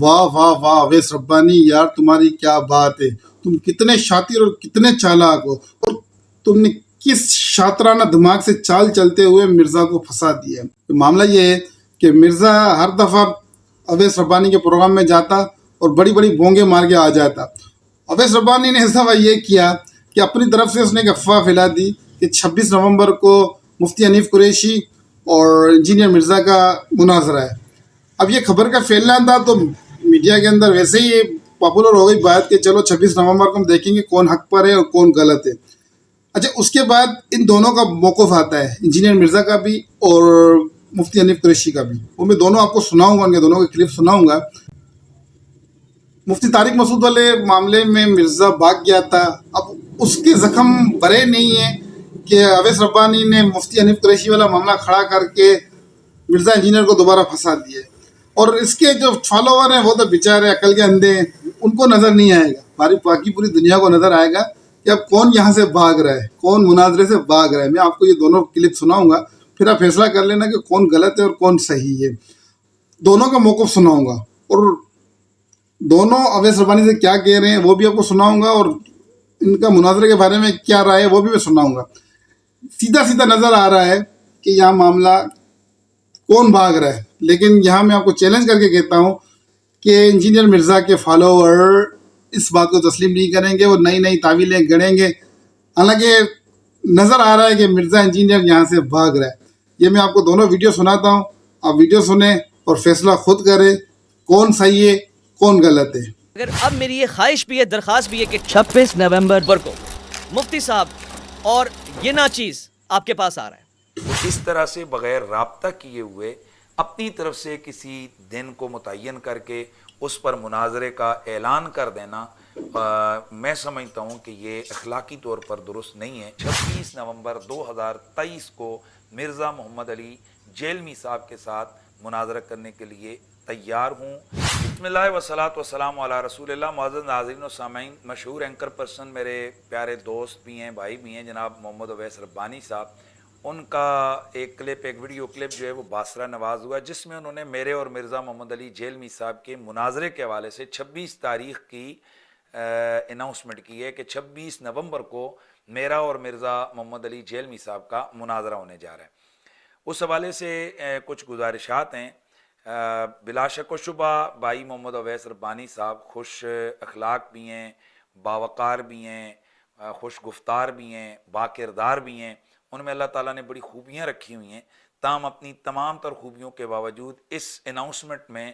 واہ واہ واہ اویس ربانی یار تمہاری کیا بات ہے، تم کتنے شاطر اور کتنے چالاک ہو، اور تم نے کس شاطرانہ دماغ سے چال چلتے ہوئے مرزا کو پھنسا دیا ہے۔ معاملہ یہ ہے کہ مرزا ہر دفعہ اویس ربانی کے پروگرام میں جاتا اور بڑی بڑی بونگیں مار کے آ جاتا۔ اویس ربانی نے اس دفعہ یہ کیا کہ اپنی طرف سے اس نے ایک افواہ پھیلا دی کہ 26 نومبر کو مفتی حنیف قریشی اور انجینئر مرزا کا مناظرہ ہے۔ اب یہ خبر کا پھیلنا تھا تو میڈیا کے اندر ویسے ہی پاپولر ہو گئی بات کہ چلو 26 نومبر کو ہم دیکھیں گے کون حق پر ہے اور کون غلط ہے۔ اچھا، اس کے بعد ان دونوں کا موقف آتا ہے، انجینئر مرزا کا بھی اور مفتی حنیف قریشی کا بھی۔ وہ میں دونوں آپ کو سناؤں گا، ان کے دونوں کے کلپ سناؤں گا۔ مفتی طارق مسعود والے معاملے میں مرزا بھاگ گیا تھا، اب اس کے زخم بھرے نہیں ہیں کہ اویس ربانی نے مفتی حنیف قریشی والا معاملہ کھڑا کر کے مرزا انجینئر کو دوبارہ پھنسا دیا ہے۔ اور اس کے جو فالوور ہیں وہ تو بیچارے عقل کے اندھے ہیں، ان کو نظر نہیں آئے گا، ہماری باقی پوری دنیا کو نظر آئے گا کہ اب کون یہاں سے بھاگ رہا ہے، کون مناظرے سے بھاگ رہا ہے۔ میں آپ کو یہ دونوں کلپ سناؤں گا، پھر آپ فیصلہ کر لینا کہ کون غلط ہے اور کون صحیح ہے۔ دونوں کا موقف سناؤں گا اور دونوں اویس ربانی سے کیا کہہ رہے ہیں وہ بھی آپ کو سناؤں گا، اور ان کا مناظرے کے بارے میں کیا رائے ہے وہ بھی میں سناؤں گا۔ سیدھا سیدھا نظر آ رہا ہے کہ یہاں معاملہ کون بھاگ رہا ہے، لیکن یہاں میں آپ کو چیلنج کر کے کہتا ہوں کہ انجینئر مرزا کے فالوور اس بات کو تسلیم نہیں کریں گے، وہ نئی نئی تعویلیں گڑیں گے، حالانکہ نظر آ رہا ہے کہ مرزا انجینئر یہاں سے بھاگ رہا ہے۔ یہ میں آپ کو دونوں ویڈیو سناتا ہوں، آپ ویڈیو سنیں اور فیصلہ خود کریں کون صحیح ہے کون غلط ہے۔ اگر اب میری یہ خواہش بھی ہے، درخواست بھی ہے کہ 26 نومبر کو مفتی صاحب اور یہ ناچیز آپ کے پاس آ رہا ہے، اس طرح سے بغیر رابطہ کیے ہوئے اپنی طرف سے کسی دن کو متعین کر کے اس پر مناظرے کا اعلان کر دینا، میں سمجھتا ہوں کہ یہ اخلاقی طور پر درست نہیں ہے۔ 26 نومبر 2023 کو مرزا محمد علی جیلمی صاحب کے ساتھ مناظرہ کرنے کے لیے تیار ہوں۔ بسم اللہ والصلاۃ والسلام علی رسول اللہ۔ معزز ناظرین و سامعین، مشہور اینکر پرسن میرے پیارے دوست بھی ہیں، بھائی بھی ہیں، جناب محمد اویس ربانی صاحب، ان کا ایک ویڈیو کلپ جو ہے وہ باسرہ نواز ہوا، جس میں انہوں نے میرے اور مرزا محمد علی جیلمی صاحب کے مناظرے کے حوالے سے 26 تاریخ کی اناؤنسمنٹ کی ہے کہ 26 نومبر کو میرا اور مرزا محمد علی جیلمی صاحب کا مناظرہ ہونے جا رہا ہے۔ اس حوالے سے کچھ گزارشات ہیں۔ بلا شک و شبہ بھائی محمد اویس ربانی صاحب خوش اخلاق بھی ہیں، باوقار بھی ہیں، خوش گفتار بھی ہیں، با کردار بھی ہیں، ان میں اللہ تعالیٰ نے بڑی خوبیاں رکھی ہوئی ہیں۔ تاہم اپنی تمام تر خوبیوں کے باوجود اس اناؤنسمنٹ میں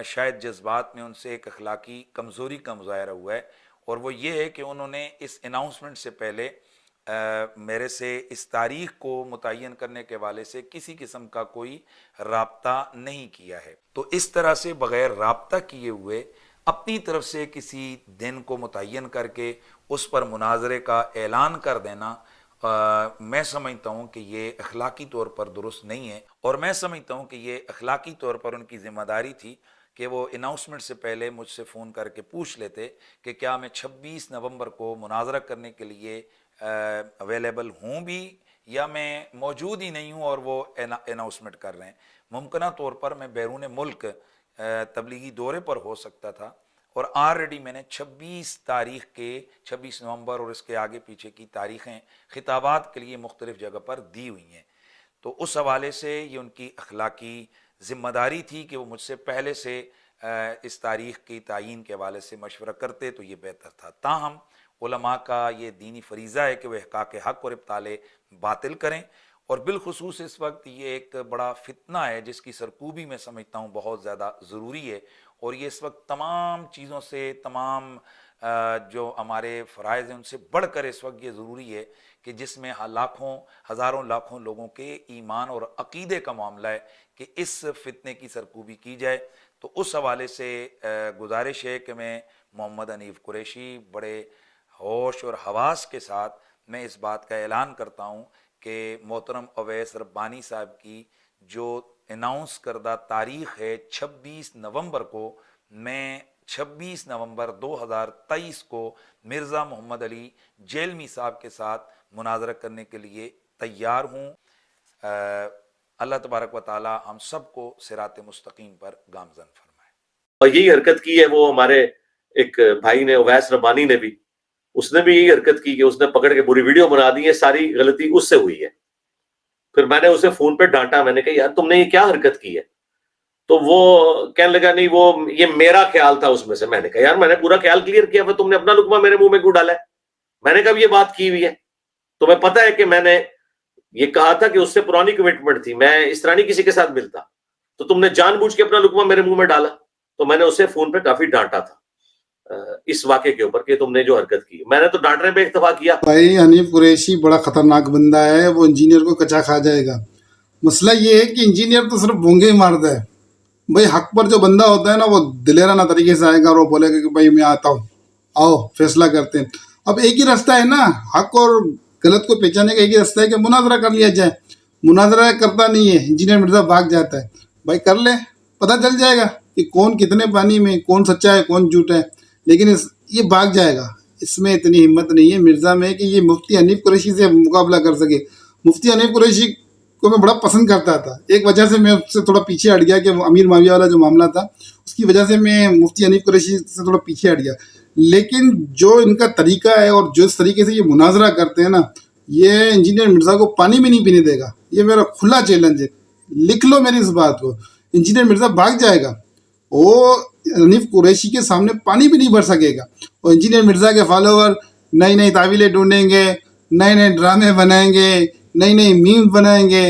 شاید جذبات میں ان سے ایک اخلاقی کمزوری کا مظاہرہ ہوا ہے، اور وہ یہ ہے کہ انہوں نے اس اناؤنسمنٹ سے پہلے میرے سے اس تاریخ کو متعین کرنے کے حوالے سے کسی قسم کا کوئی رابطہ نہیں کیا ہے۔ تو اس طرح سے بغیر رابطہ کیے ہوئے اپنی طرف سے کسی دن کو متعین کر کے اس پر مناظرے کا اعلان کر دینا، میں سمجھتا ہوں کہ یہ اخلاقی طور پر درست نہیں ہے، اور میں سمجھتا ہوں کہ یہ اخلاقی طور پر ان کی ذمہ داری تھی کہ وہ اناؤنسمنٹ سے پہلے مجھ سے فون کر کے پوچھ لیتے کہ کیا میں 26 نومبر کو مناظرہ کرنے کے لیے اویلیبل ہوں بھی، یا میں موجود ہی نہیں ہوں اور وہ اناؤنسمنٹ کر رہے ہیں۔ ممکنہ طور پر میں بیرون ملک تبلیغی دورے پر ہو سکتا تھا، اور آلریڈی میں نے 26 تاریخ کے 26 نومبر اور اس کے آگے پیچھے کی تاریخیں خطابات کے لیے مختلف جگہ پر دی ہوئی ہیں۔ تو اس حوالے سے یہ ان کی اخلاقی ذمہ داری تھی کہ وہ مجھ سے پہلے سے اس تاریخ کی تعیین کے حوالے سے مشورہ کرتے تو یہ بہتر تھا۔ تاہم علماء کا یہ دینی فریضہ ہے کہ وہ احقاق حق اور ابطال باطل کریں، اور بالخصوص اس وقت یہ ایک بڑا فتنہ ہے جس کی سرکوبی میں سمجھتا ہوں بہت زیادہ ضروری ہے، اور یہ اس وقت تمام چیزوں سے، تمام جو ہمارے فرائض ہیں ان سے بڑھ کر اس وقت یہ ضروری ہے کہ جس میں لاکھوں ہزاروں لاکھوں لوگوں کے ایمان اور عقیدے کا معاملہ ہے کہ اس فتنے کی سرکوبی کی جائے۔ تو اس حوالے سے گزارش ہے کہ میں محمد حنیف قریشی بڑے ہوش اور حواس کے ساتھ میں اس بات کا اعلان کرتا ہوں کہ محترم اویس ربانی صاحب کی جو اناؤنس کردہ تاریخ ہے 26 نومبر کو، میں 26 نومبر 2023 کو مرزا محمد علی جیلمی صاحب کے ساتھ مناظرہ کرنے کے لیے تیار ہوں۔ اللہ تبارک و تعالی ہم سب کو صراط مستقیم پر گامزن فرمائے۔ اور یہی حرکت کی ہے وہ ہمارے ایک بھائی نے، اویس ربانی نے بھی، اس نے بھی یہی حرکت کی کہ اس نے پکڑ کے پوری ویڈیو بنا دی ہے، ساری غلطی اس سے ہوئی ہے. پھر میں نے اسے فون پہ ڈانٹا، میں نے کہا یار تم نے یہ کیا حرکت کی ہے؟ تو وہ کہنے لگا نہیں وہ یہ میرا خیال تھا اس میں سے. میں نے کہا یار میں نے پورا خیال کلیئر کیا، پھر تم نے اپنا لقمہ میرے منہ میں کیوں ڈالا ہے؟ میں نے کہا یہ بات کی ہوئی ہے، تمہیں پتہ ہے کہ میں نے یہ کہا تھا کہ اس سے پرانی کمٹمنٹ تھی، میں اس طرح نہیں کسی کے ساتھ ملتا، تو تم نے جان بوجھ کے اپنا لقمہ میرے منہ میں ڈالا. تو میں نے اسے فون پہ کافی ڈانٹا تھا اس واقعے کے اوپر کہ تم نے جو حرکت کی. میں نے تو ڈانٹنے پہ اکتفا کیا. بھائی حنیف قریشی بڑا خطرناک بندہ ہے، وہ انجینئر کو کچا کھا جائے گا. مسئلہ یہ ہے کہ انجینئر تو صرف بونگے ہی مارتا ہے. بھائی حق پر جو بندہ ہوتا ہے نا وہ دلیرانہ طریقے سے آئے گا اور وہ بولے گا کہ بھائی میں آتا ہوں، آؤ فیصلہ کرتے ہیں. اب ایک ہی راستہ ہے نا، حق اور غلط کو پہچانے کا ایک ہی راستہ ہے کہ مناظرہ کر لیا جائے. مناظرہ کرتا نہیں ہے انجینئر مرزا، بھاگ جاتا ہے. بھائی کر لے، پتہ چل جائے گا کہ کون کتنے پانی میں، کون سچا ہے کون جھوٹا ہے. لیکن یہ بھاگ جائے گا. اس میں اتنی ہمت نہیں ہے مرزا میں کہ یہ مفتی حنیف قریشی سے مقابلہ کر سکے. مفتی حنیف قریشی کو میں بڑا پسند کرتا تھا، ایک وجہ سے میں اس سے تھوڑا پیچھے ہٹ گیا کہ امیر معاویہ والا جو معاملہ تھا اس کی وجہ سے میں مفتی حنیف قریشی سے تھوڑا پیچھے ہٹ گیا. لیکن جو ان کا طریقہ ہے اور جو اس طریقے سے یہ مناظرہ کرتے ہیں نا، یہ انجینئر مرزا کو پانی بھی نہیں پینے دے گا. یہ میرا کھلا چیلنج ہے، لکھ لو میری اس بات کو. انجینئر مرزا بھاگ جائے گا، وہ حنیف قریشی کے سامنے پانی بھی نہیں بھر سکے گا. اور انجینئر مرزا کے فالوور نئی نئی تعویلیں ڈھونڈیں گے، نئے نئے ڈرامے بنائیں گے، نئی نئی میم بنائیں گے.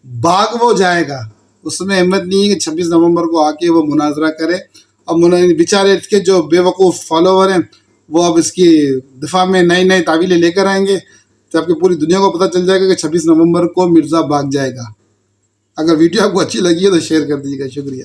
بھاگ وہ جائے گا. اس میں ہمت نہیں ہے کہ 26 نومبر کو آ کے وہ مناظرہ کرے. اب بیچارے اس کے جو بے وقوف فالوور ہیں وہ اب اس کی دفاع میں نئی نئی تعویلیں لے کر آئیں گے، جبکہ پوری دنیا کو پتہ چل جائے گا کہ 26 نومبر کو مرزا بھاگ جائے گا. اگر ویڈیو آپ کو اچھی لگی ہے تو شیئر کر دیجیے گا. شکریہ.